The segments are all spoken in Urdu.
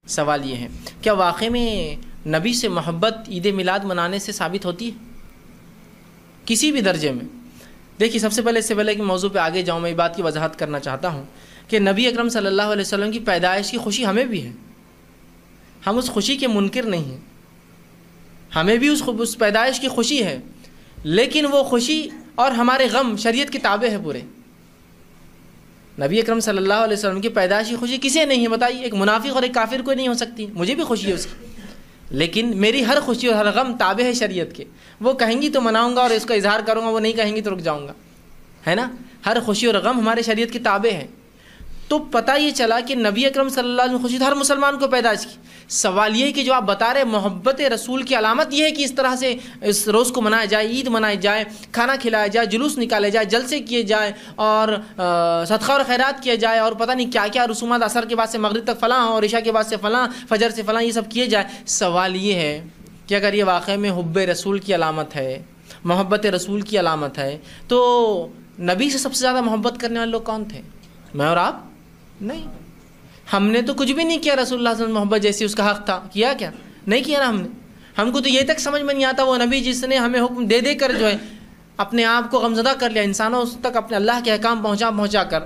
سوال یہ ہے کیا واقعی میں نبی سے محبت عید میلاد منانے سے ثابت ہوتی ہے کسی بھی درجے میں؟ دیکھیے سب سے پہلے اس سے پہلے کہ موضوع پہ آگے جاؤں میں یہ بات کی وضاحت کرنا چاہتا ہوں کہ نبی اکرم صلی اللہ علیہ وسلم کی پیدائش کی خوشی ہمیں بھی ہے، ہم اس خوشی کے منکر نہیں ہیں، ہمیں بھی اس پیدائش کی خوشی ہے، لیکن وہ خوشی اور ہمارے غم شریعت کے تابع ہے پورے۔ نبی اکرم صلی اللہ علیہ وسلم کی پیدائش کی خوشی کسے نہیں ہے بتائیے؟ ایک منافق اور ایک کافر کو نہیں ہو سکتی، مجھے بھی خوشی ہے اس کی، لیکن میری ہر خوشی اور ہر غم تابع ہے شریعت کے۔ وہ کہیں گی تو مناؤں گا اور اس کا اظہار کروں گا، وہ نہیں کہیں گی تو رک جاؤں گا، ہے نا؟ ہر خوشی اور غم ہمارے شریعت کے تابع ہے۔ تو پتہ یہ چلا کہ نبی اکرم صلی اللہ علیہ وسلم خوشی ہر مسلمان کو پیدائش کی۔ سوال یہ ہے کہ جو آپ بتا رہے محبت رسول کی علامت یہ ہے کہ اس طرح سے اس روز کو منایا جائے، عید منائی جائے، کھانا کھلایا جائے، جلوس نکالے جائے، جلسے کیے جائے اور صدقہ اور خیرات کیا جائے اور پتہ نہیں کیا کیا رسومات، عصر کے بعد سے مغرب تک فلاں اور عشاء کے بعد سے فلاں، فجر سے فلاں، یہ سب کیے جائے۔ سوال یہ ہے کہ اگر یہ واقعی میں حب رسول کی علامت ہے، محبت رسول کی علامت ہے، تو نبی سے سب سے زیادہ محبت کرنے والے لوگ کون تھے؟ میں اور آپ؟ نہیں، ہم نے تو کچھ بھی نہیں کیا رسول اللہ صلی اللہ علیہ وسلم محبت جیسی اس کا حق تھا، کیا کیا؟ نہیں کیا نا ہم نے۔ ہم کو تو یہ تک سمجھ میں نہیں آتا وہ نبی جس نے ہمیں حکم دے دے کر جو ہے اپنے آپ کو غمزدہ کر لیا، انسانوں تک اپنے اللہ کے احکام پہنچا کر،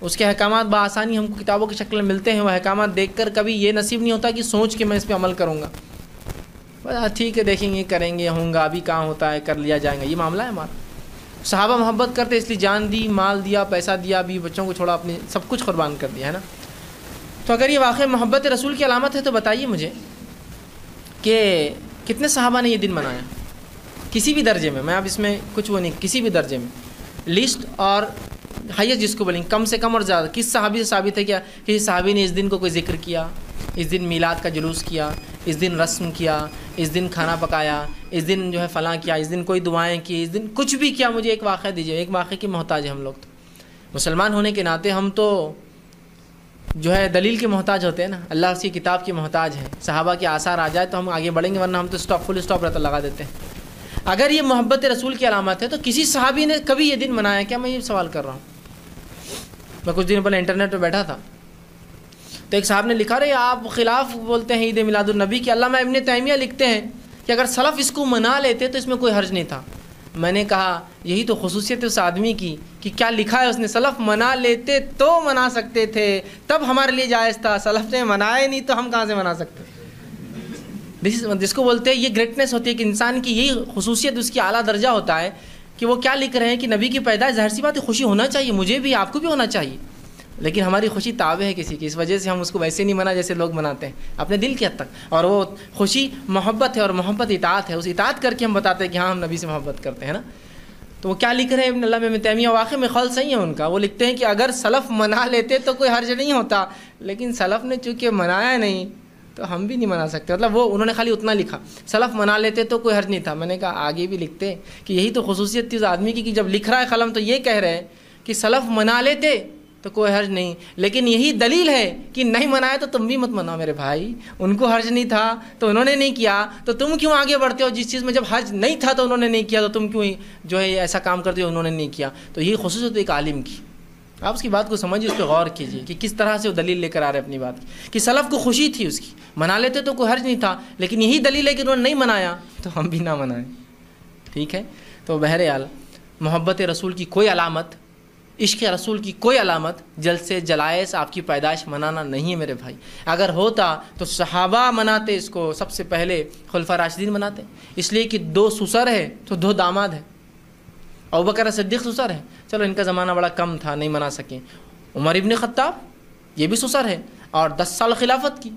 اس کے احکامات بآسانی ہم کو کتابوں کی شکل میں ملتے ہیں، وہ احکامات دیکھ کر کبھی یہ نصیب نہیں ہوتا کہ سوچ کے میں اس پہ عمل کروں گا، بس ٹھیک ہے دیکھیں گے کریں گے ہوں گا، ابھی کہاں ہوتا ہے، کر لیا جائے گا، یہ معاملہ ہے ہمارا۔ صحابہ محبت کرتے اس لیے جان دی، مال دیا، پیسہ دیا، بھی بچوں کو چھوڑا، اپنے سب کچھ قربان کر دیا، ہے نا؟ تو اگر یہ واقعی محبت رسول کی علامت ہے تو بتائیے مجھے کہ کتنے صحابہ نے یہ دن منایا کسی بھی درجے میں؟ میں اب اس میں کچھ وہ نہیں، کسی بھی درجے میں لسٹ اور ہائیسٹ جس کو بولیں کم سے کم اور زیادہ، کس صحابی سے ثابت ہے کیا کسی صحابی نے اس دن کو کوئی ذکر کیا، اس دن میلاد کا جلوس کیا، اس دن رسم کیا، اس دن کھانا پکایا، اس دن جو ہے فلاں کیا، اس دن کوئی دعائیں کی، اس دن کچھ بھی کیا؟ مجھے ایک واقعہ دیجیے۔ ایک واقعے کی محتاج ہے ہم لوگ، تو مسلمان ہونے کے ناطے ہم تو جو ہے دلیل کے محتاج ہوتے ہیں نا، اللہ کی کتاب کے محتاج ہیں۔ صحابہ کے آثار آ جائے تو ہم آگے بڑھیں گے، ورنہ ہم تو فل اسٹاپ رہتا لگا دیتے ہیں۔ اگر یہ محبت رسول کی علامت ہے تو کسی صحابی نے کبھی یہ دن منایا کیا؟ میں یہ سوال کر رہا ہوں۔ میں کچھ دن پہلے انٹرنیٹ پہ بیٹھا تھا تو ایک صاحب نے لکھا رہے آپ خلاف بولتے ہیں عید میلاد النبی کی۔ علامہ ابن تیمیہ لکھتے ہیں کہ اگر سلف اس کو منا لیتے تو اس میں کوئی حرج نہیں تھا۔ میں نے کہا یہی تو خصوصیت ہے اس آدمی کی کہ کیا لکھا ہے اس نے، سلف منا لیتے تو منا سکتے تھے، تب ہمارے لیے جائز تھا، سلف نے منائے نہیں تو ہم کہاں سے منا سکتے؟ جس کو بولتے ہیں یہ گریٹنس ہوتی ہے کہ انسان کی یہی خصوصیت اس کی اعلیٰ درجہ ہوتا ہے کہ وہ کیا لکھ رہے ہیں کہ نبی کی پیدائش ظاہر سی بات ہے خوشی ہونا چاہیے، مجھے بھی، آپ کو بھی ہونا چاہیے، لیکن ہماری خوشی تابع ہے کسی کی، اس وجہ سے ہم اس کو ویسے نہیں منا جیسے لوگ مناتے ہیں اپنے دل کی حد تک، اور وہ خوشی محبت ہے اور محبت اطاعت ہے، اس اطاعت کر کے ہم بتاتے ہیں کہ ہاں ہم نبی سے محبت کرتے ہیں نا۔ تو وہ کیا لکھ رہے ہیں علامہ ابن تیمیہ؟ واقعی میں قول صحیح ہے ان کا، وہ لکھتے ہیں کہ اگر سلف منا لیتے تو کوئی حرج نہیں ہوتا، لیکن سلف نے چونکہ منایا نہیں تو ہم بھی نہیں منا سکتے۔ مطلب وہ انہوں نے خالی اتنا لکھا، سلف منا لیتے تو کوئی حرج نہیں تھا۔ میں نے کہا آگے بھی لکھتے کہ یہی تو خصوصیت تھی اس آدمی کی کہ جب لکھ رہا ہے قلم تو یہ کہہ رہے ہیں کہ سلف منا لیتے تو کوئی حرج نہیں، لیکن یہی دلیل ہے کہ نہیں منایا تو تم بھی مت مناؤ میرے بھائی، ان کو حرج نہیں تھا تو انہوں نے نہیں کیا تو تم کیوں آگے بڑھتے ہو؟ جس چیز میں جب حرج نہیں تھا تو انہوں نے نہیں کیا تو تم کیوں جو ہے ایسا کام کرتے ہو انہوں نے نہیں کیا؟ تو یہی خصوصیت ایک عالم کی، آپ اس کی بات کو سمجھیے، اس پہ غور کیجیے کہ کس طرح سے وہ دلیل لے کر آ رہے اپنی بات کی کہ سلف کو خوشی تھی اس کی، منا لیتے تو کوئی حرج نہیں تھا، لیکن یہی دلیل ہے کہ انہوں نے نہیں منایا تو ہم بھی نہ منائیں، ٹھیک ہے؟ تو بہرحال محبت رسول کی کوئی علامت، عشق رسول کی کوئی علامت جلسے جلائس آپ کی پیدائش منانا نہیں ہے میرے بھائی۔ اگر ہوتا تو صحابہ مناتے، اس کو سب سے پہلے خلفاء راشدین مناتے، اس لیے کہ 2 سسر ہے تو 2 داماد ہیں۔ ابوبکر صدیق سسر ہے، چلو ان کا زمانہ بڑا کم تھا نہیں منا سکیں۔ عمر ابن خطاب یہ بھی سسر ہے اور 10 سال خلافت کی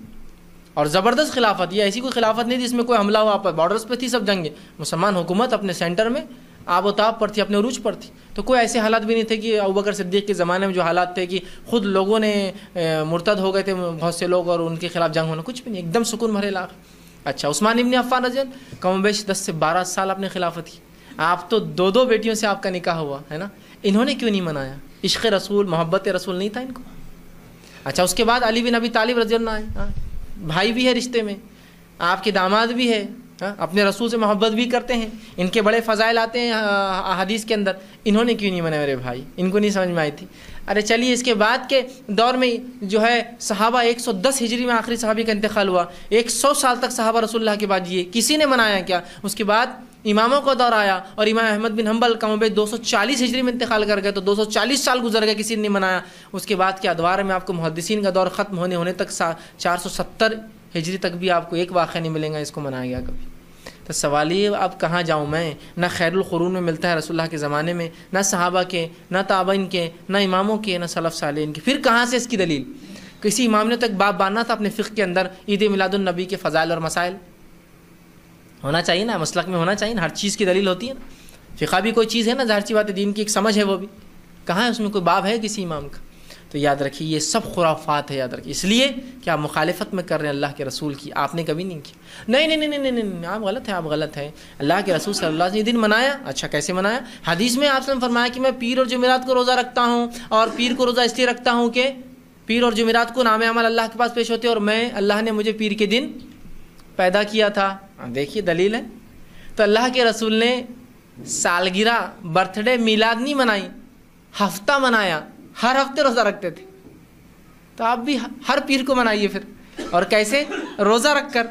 اور زبردست خلافت، یہ ایسی کوئی خلافت نہیں جس میں کوئی حملہ ہوا، بارڈرز پہ تھی سب جنگیں، مسلمان حکومت اپنے سینٹر میں آب و تاب پر تھی، اپنے عروج پر تھی، تو کوئی ایسے حالات بھی نہیں تھے کہ ابوبکر صدیق کے زمانے میں جو حالات تھے کہ خود لوگوں نے مرتد ہو گئے تھے بہت سے لوگ اور ان کے خلاف جنگ ہونا، کچھ بھی نہیں، ایک دم سکون بھرے علاقہ۔ اچھا عثمان ابن عفان رضی اللہ کم و بیش 10 سے 12 سال اپنے خلافت کی، آپ تو 2 بیٹیوں سے آپ کا نکاح ہوا ہے نا، انہوں نے کیوں نہیں منایا؟ عشق رسول محبت رسول نہیں تھا ان کو؟ اچھا اس کے بعد علی بن ابی طالب رضی اللہ عنہ، بھائی بھی ہے رشتے میں، آپ کے داماد بھی ہے، اپنے رسول سے محبت بھی کرتے ہیں، ان کے بڑے فضائل آتے ہیں احادیث کے اندر، انہوں نے کیوں نہیں منایا میرے بھائی؟ ان کو نہیں سمجھ میں آئی تھی؟ ارے چلیے اس کے بعد کے دور میں جو ہے صحابہ 110 ہجری میں آخری صحابی کا انتقال ہوا، 100 سال تک صحابہ رسول اللہ کے بعد جیے، کسی نے منایا کیا؟ اس کے بعد اماموں کا دور آیا اور امام احمد بن حنبل کم و بیش 240 ہجری میں انتقال کر گئے، تو 240 سال گزر گئے، کسی نے نہیں منایا۔ اس کے بعد کے ادوار میں آپ کو محدثین کا دور ختم ہونے تک 470 ہجری تک بھی آپ کو ایک واقعہ نہیں ملے گا اس کو منایا گیا کبھی۔ تو سوال یہ اب کہاں جاؤں میں؟ نہ خیر القرون میں ملتا ہے رسول اللہ کے زمانے میں، نہ صحابہ کے، نہ تابعین کے، نہ اماموں کے، نہ سلف صالحین کے، پھر کہاں سے اس کی دلیل؟ کسی امام نے تک باب باندھنا تھا اپنے فقہ کے اندر عید میلاد النبی کے فضائل اور مسائل، ہونا چاہیے نا، مسلک میں ہونا چاہیے نا، ہر چیز کی دلیل ہوتی ہے نا، فقہ بھی کوئی چیز ہے نا، ظاہر سی بات ہے، دین کی ایک سمجھ ہے، وہ بھی کہاں ہے اس میں کوئی باب ہے کسی امام کا؟ تو یاد رکھیے یہ سب خرافات ہے، یاد رکھیے، اس لیے کہ آپ مخالفت میں کر رہے ہیں اللہ کے رسول کی، آپ نے کبھی نہیں کی۔ نہیں آپ غلط ہیں، آپ غلط ہیں، اللہ کے رسول صلی اللہ علیہ وسلم نے دن منایا، اچھا کیسے منایا؟ حدیث میں آپ نے فرمایا کہ میں پیر اور جمعرات کو روزہ رکھتا ہوں، اور پیر کو روزہ اس لیے رکھتا ہوں کہ پیر اور جمعرات کو نام عمل اللہ کے پاس پیش ہوتے ہیں، اور میں اللہ نے مجھے پیر کے دن پیدا کیا تھا۔ دیکھیے دلیل ہے۔ تو اللہ کے رسول نے سالگرہ، برتھ ڈے، میلاد نہیں منائی، ہفتہ منایا، ہر ہفتے روزہ رکھتے تھے، تو آپ بھی ہر پیر کو منائیے پھر، اور کیسے؟ روزہ رکھ کر،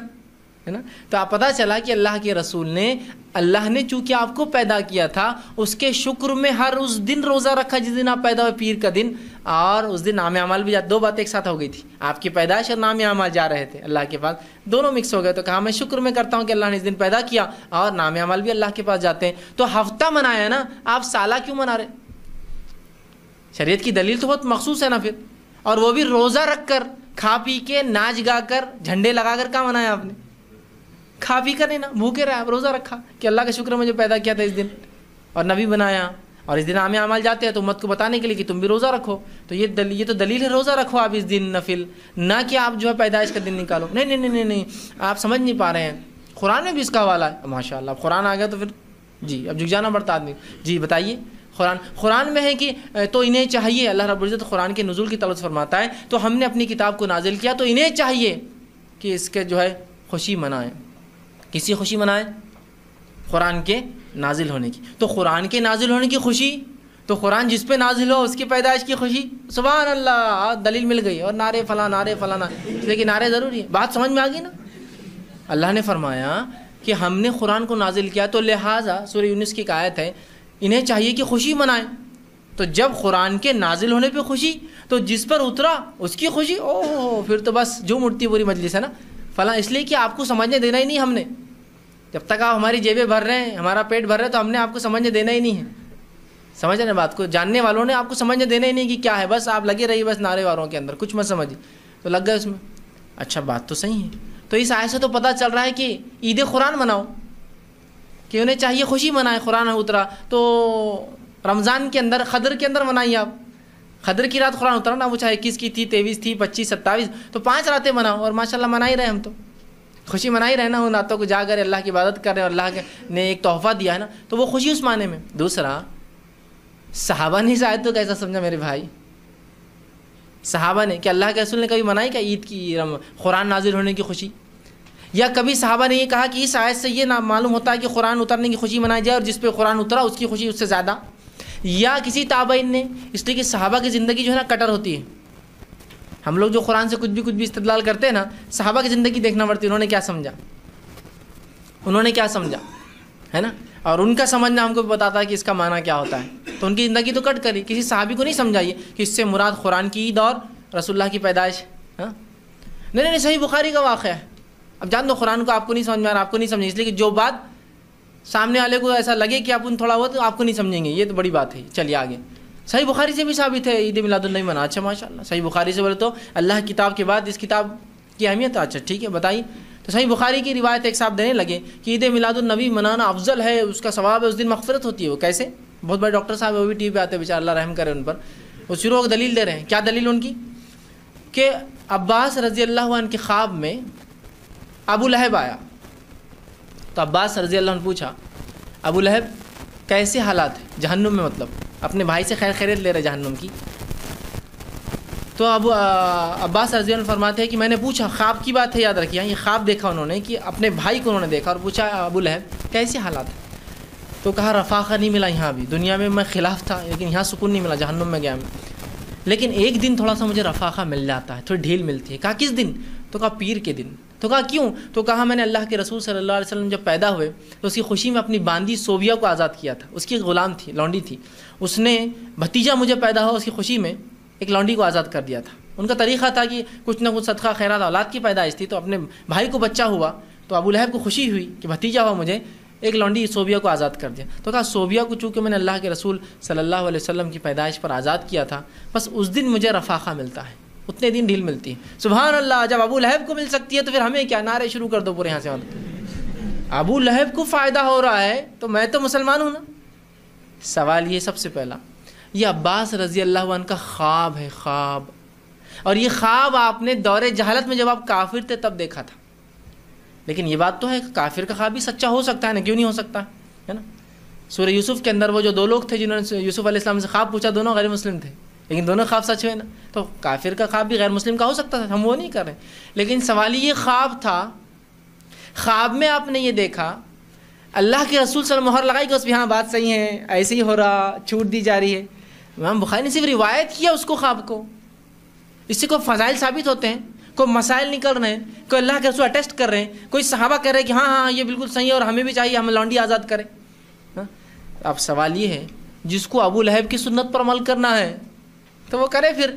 ہے نا؟ تو آپ پتہ چلا کہ اللہ کے رسول نے، اللہ نے چونکہ آپ کو پیدا کیا تھا، اس کے شکر میں ہر اس دن روزہ رکھا جس دن آپ پیدا ہوئے، پیر کا دن، اور اس دن نام اعمال بھی دو باتیں ایک ساتھ ہو گئی تھی، آپ کی پیدائش اور نام اعمال جا رہے تھے اللہ کے پاس، دونوں مکس ہو گئے، تو کہا میں شکر میں کرتا ہوں کہ اللہ نے اس دن پیدا کیا، اور نام اعمال بھی اللہ کے پاس جاتے ہیں۔ تو ہفتہ منایا نا، آپ سالہ کیوں منا رہے؟ شریعت کی دلیل تو بہت مخصوص ہے نا پھر، اور وہ بھی روزہ رکھ کر، کھا پی کے، ناچ گا کر، جھنڈے لگا کر کہاں منایا آپ نے؟ کھا پی کر نہیں نا، بھوکے رہے آپ، روزہ رکھا کہ اللہ کا شکر مجھے پیدا کیا تھا اس دن، اور نبی بنایا، اور اس دن عام اعمال جاتے ہیں تو امت کو بتانے کے لیے کہ تم بھی روزہ رکھو، تو یہ تو دلیل ہے، روزہ رکھو آپ اس دن نفل، نہ کہ آپ جو ہے پیدائش کا دن نکالو۔ نہیں، آپ سمجھ نہیں پا رہے ہیں، قرآن میں بھی اس کا حوالہ ہے، ماشاء اللہ، قرآن آ گیا تو پھر جی اب جھک جانا پڑتا آدمی۔ جی بتائیے، قرآن میں ہے کہ تو انہیں چاہیے، اللہ رب العزت قرآن کے نزول کی طلب فرماتا ہے، تو ہم نے اپنی کتاب کو نازل کیا تو انہیں چاہیے کہ اس کے جو ہے خوشی منائیں۔ کسی خوشی منائیں؟ قرآن کے نازل ہونے کی۔ تو قرآن کے نازل ہونے کی خوشی، تو قرآن جس پہ نازل ہو اس کی پیدائش کی خوشی، سبحان اللہ، دلیل مل گئی، اور نعرے فلاں، لیکن نعرے ضروری ہے۔ بات سمجھ میں آ گئی نا؟ اللہ نے فرمایا کہ ہم نے قرآن کو نازل کیا تو لہٰذا، سورہ یونس کی ایک آیت ہے، انہیں چاہیے کہ خوشی منائیں۔ تو جب قرآن کے نازل ہونے پہ خوشی، تو جس پر اترا اس کی خوشی، اوہ پھر تو بس جو اٹھتی پوری مجلس ہے نا فلاں، اس لیے کہ آپ کو سمجھنے دینا ہی نہیں ہم نے، جب تک آپ ہماری جیبیں بھر رہے ہیں، ہمارا پیٹ بھر رہے ہیں، تو ہم نے آپ کو سمجھنے دینا ہی نہیں ہے۔ سمجھ رہے ہیں بات کو؟ جاننے والوں نے آپ کو سمجھنے دینا ہی نہیں کہ کیا ہے، بس آپ لگے رہیے بس نعرے واروں کے اندر، کچھ مت سمجھیے، تو لگ گئے اس میں۔ اچھا بات تو صحیح ہے، تو اس آیت سے تو پتہ چل رہا ہے کہ عید قرآن مناؤ، کہ انہیں چاہیے خوشی منائیں، قرآن اترا تو رمضان کے اندر، قدر کے اندر منائیے آپ، قدر کی رات قرآن اترا نا، وہ چاہے 21 کی تھی، 23 تھی، 25، 27، تو 5 راتیں مناؤ، اور ماشاءاللہ منا ہی رہے، ہم تو خوشی منا ہی رہے نا، ان راتوں کو جا کر اللہ کی عبادت کر رہے ہیں، اور اللہ نے ایک تحفہ دیا ہے نا، تو وہ خوشی اس معنی میں۔ دوسرا، صحابہ نے شاید تو کیسا سمجھا میرے بھائی؟ صحابہ نے کہ اللہ کے رسول نے کبھی منائی کیا عید کی، قرآن نازل ہونے کی خوشی؟ یا کبھی صحابہ نے یہ کہا کہ اس آیت سے یہ معلوم ہوتا ہے کہ قرآن اترنے کی خوشی منائی جائے، اور جس پہ قرآن اترا اس کی خوشی اس سے زیادہ؟ یا کسی تابعین نے؟ اس لیے کہ صحابہ کی زندگی جو ہے نا کٹر ہوتی ہے، ہم لوگ جو قرآن سے کچھ بھی استدلال کرتے ہیں نا، صحابہ کی زندگی دیکھنا پڑتی ہے، انہوں نے کیا سمجھا، ہے نا، اور ان کا سمجھنا ہم کو بھی بتاتا ہے کہ اس کا معنی کیا ہوتا ہے۔ تو ان کی زندگی تو کٹ کری، کسی صحابی کو نہیں سمجھائیے کہ اس سے مراد قرآن کی عید اور رسول اللہ کی پیدائش۔ ہاں نہیں، صحیح بخاری کا واقعہ ہے۔ اب جان دو قرآن کو آپ کو نہیں سمجھ میں آ رہا، آپ کو نہیں سمجھے، اس لیے کہ جو بات سامنے والے کو ایسا لگے کہ آپ ان تھوڑا بہت، تو آپ کو نہیں سمجھیں گے، یہ تو بڑی بات ہے۔ چلیے آگے، صحیح بخاری سے بھی ثابت ہے عید میلاد النبی منا۔ اچھا ماشاء اللہ، صحیح بخاری سے بولے تو اللہ کی کتاب کے بعد اس کتاب کی اہمیت، اچھا ٹھیک ہے بتائیے۔ تو صحیح بخاری کی روایت ایک صاحب دینے لگے کہ عید میلاد النبی منانا افضل ہے، اس کا ثواب ہے، اس دن مغفرت ہوتی ہے۔ وہ کیسے؟ بہت بڑے ڈاکٹر صاحب وہ بھی ٹی وی پہ آتے ہیں، بیچارہ اللہ رحم کرے ان پر، وہ شروع دلیل دے رہے ہیں۔ کیا دلیل ان کی؟ کہ عباس رضی اللہ عنہ کے خواب میں ابو لہب آیا، تو عباس رضی اللہ عنہ پوچھا، ابو لہب کیسے حالات ہیں جہنم میں، مطلب اپنے بھائی سے خیر خیریت لے رہے جہنم کی۔ تو عباس رضی اللہ عنہ فرماتے ہیں کہ میں نے پوچھا، خواب کی بات ہے یاد رکھیے، یہ خواب دیکھا انہوں نے کہ اپنے بھائی کو انہوں نے دیکھا، اور پوچھا ابو لہب کیسے حالات ہیں؟ تو کہا رفاقہ نہیں ملا یہاں بھی، دنیا میں میں خلاف تھا لیکن یہاں سکون نہیں ملا، جہنم میں گیا میں۔ لیکن ایک دن تھوڑا سا مجھے رفاقہ مل جاتا ہے، تھوڑی ڈھیل ملتی ہے. کہا کس دن؟ تو کہا پیر کے دن. تو کہا کیوں؟ تو کہا میں نے اللہ کے رسول صلی اللہ علیہ وسلم جب پیدا ہوئے تو اس کی خوشی میں اپنی باندی صوبیہ کو آزاد کیا تھا. اس کی غلام تھی، لونڈی تھی. اس نے بھتیجا مجھے پیدا ہوا، اس کی خوشی میں ایک لونڈی کو آزاد کر دیا تھا. ان کا طریقہ تھا کہ کچھ نہ کچھ صدقہ خیرات، اولاد کی پیدائش تھی تو اپنے بھائی کو بچہ ہوا تو ابو لہب کو خوشی ہوئی کہ بھتیجا ہوا مجھے، ایک لونڈی صوبیہ کو آزاد کر دیا. تو کہا صوبیہ کو چونکہ میں نے اللہ کے رسول صلی اللہ علیہ وسلم کی پیدائش پر آزاد کیا تھا، بس اس دن مجھے رفاقہ ملتا ہے، اتنے دن ڈھیل ملتی ہے. سبحان اللہ، جب ابو لہب کو مل سکتی ہے تو پھر ہمیں کیا؟ نعرے شروع کر دو پورے یہاں سے. ابو لہب کو فائدہ ہو رہا ہے تو میں تو مسلمان ہوں نا. سوال یہ سب سے پہلا، یہ عباس رضی اللہ عنہ کا خواب ہے، خواب. اور یہ خواب آپ نے دور جہالت میں جب آپ کافر تھے تب دیکھا تھا. لیکن یہ بات تو ہے کافر کا خواب بھی سچا ہو سکتا ہے نا، کیوں نہیں ہو سکتا ہے نا. سورہ یوسف کے اندر وہ جو دو لوگ تھے جنہوں نے یوسف علیہ السلام سے خواب پوچھا، دونوں غیر مسلم تھے لیکن دونوں خواب سچ ہوئے نا. تو کافر کا خواب بھی غیر مسلم کا ہو سکتا تھا، ہم وہ نہیں کر رہے. لیکن سوال یہ خواب تھا، خواب میں آپ نے یہ دیکھا، اللہ کے رسول صلی اللہ علیہ وسلم مہر لگائی کہ اس پہ ہاں بات صحیح ہے، ایسے ہی ہو رہا، چھوٹ دی جا رہی ہے. امام بخاری نے صرف روایت کیا اس کو، خواب کو. اس سے کوئی فضائل ثابت ہوتے ہیں، کوئی مسائل نکل رہے ہیں، کوئی اللہ کے رسول اٹیسٹ کر رہے ہیں، کوئی صحابہ کہہ رہے ہیں کہ ہاں ہاں یہ بالکل صحیح ہے اور ہمیں بھی چاہیے ہم لونڈی آزاد کریں. اب سوال یہ ہے، جس کو ابو لہب کی سنت پر عمل کرنا ہے تو وہ کرے، پھر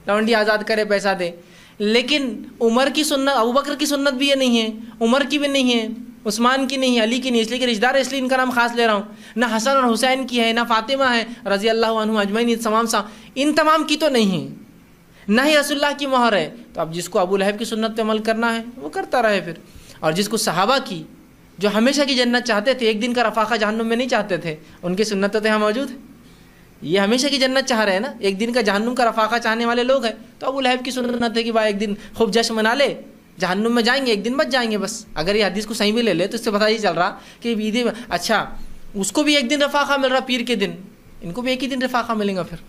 لونڈی آزاد کرے، پیسہ دے. لیکن عمر کی سنت، ابو بکر کی سنت بھی یہ نہیں ہے، عمر کی بھی نہیں ہے، عثمان کی نہیں ہے، علی کی نہیں، اس لیے کہ رشتہ دار اس لیے ان کا نام خاص لے رہا ہوں. نہ حسن اور حسین کی ہے، نہ فاطمہ ہے رضی اللہ عنہ اجمعین، ان تمام کی تو نہیں ہے، نہ ہی رسول اللہ کی مہر ہے. تو اب جس کو ابو لہب کی سنت پہ عمل کرنا ہے وہ کرتا رہے پھر. اور جس کو صحابہ کی جو ہمیشہ کی جنت چاہتے تھے، ایک دن کا رفاقہ جہنم میں نہیں چاہتے تھے، ان کی سنت تو یہاں موجود ہے. یہ ہمیشہ کی جنت چاہ رہے ہیں نا، ایک دن کا جہنم کا رفاقہ چاہنے والے لوگ ہیں. تو ابو لہب کی سنت ہے کہ بھائی ایک دن خوب جشن منا لے، جہنم میں جائیں گے، ایک دن بچ جائیں گے بس. اگر یہ حدیث کو صحیح بھی لے لے تو اس سے پتہ یہ چل رہا کہ عید، اچھا اس کو بھی ایک دن رفاقہ مل رہا پیر کے دن، ان کو بھی ایک ہی دن رفاقہ ملیں گا. پھر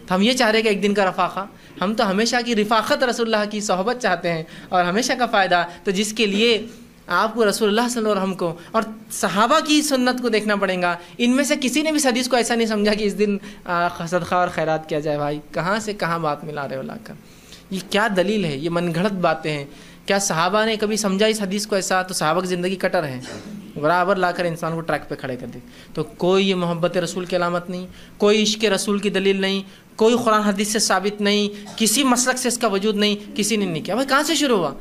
تو ہم یہ چاہ رہے کہ ایک دن کا رفاقہ، ہم تو ہمیشہ کی رفاقت رسول اللہ کی صحبت چاہتے ہیں اور ہمیشہ کا فائدہ. تو جس کے لیے آپ کو رسول اللہ صلی اللہ علیہ وسلم کو اور صحابہ کی سنت کو دیکھنا پڑے گا. ان میں سے کسی نے بھی اس حدیث کو ایسا نہیں سمجھا کہ اس دن صدقہ اور خیرات کیا جائے. بھائی کہاں سے کہاں بات ملا رہے ہو لا کر، یہ کیا دلیل ہے؟ یہ من گھڑت باتیں ہیں. کیا صحابہ نے کبھی سمجھا اس حدیث کو ایسا؟ تو صحابہ کی زندگی کٹر ہے، برابر لا کر انسان کو ٹریک پہ کھڑے کر دے. تو کوئی یہ محبت رسول کی علامت نہیں، کوئی عشق رسول کی دلیل نہیں، کوئی قرآن حدیث سے ثابت نہیں، کسی مسلک سے اس کا وجود نہیں، کسی نے نہیں کیا. بھائی کہاں سے شروع ہوا؟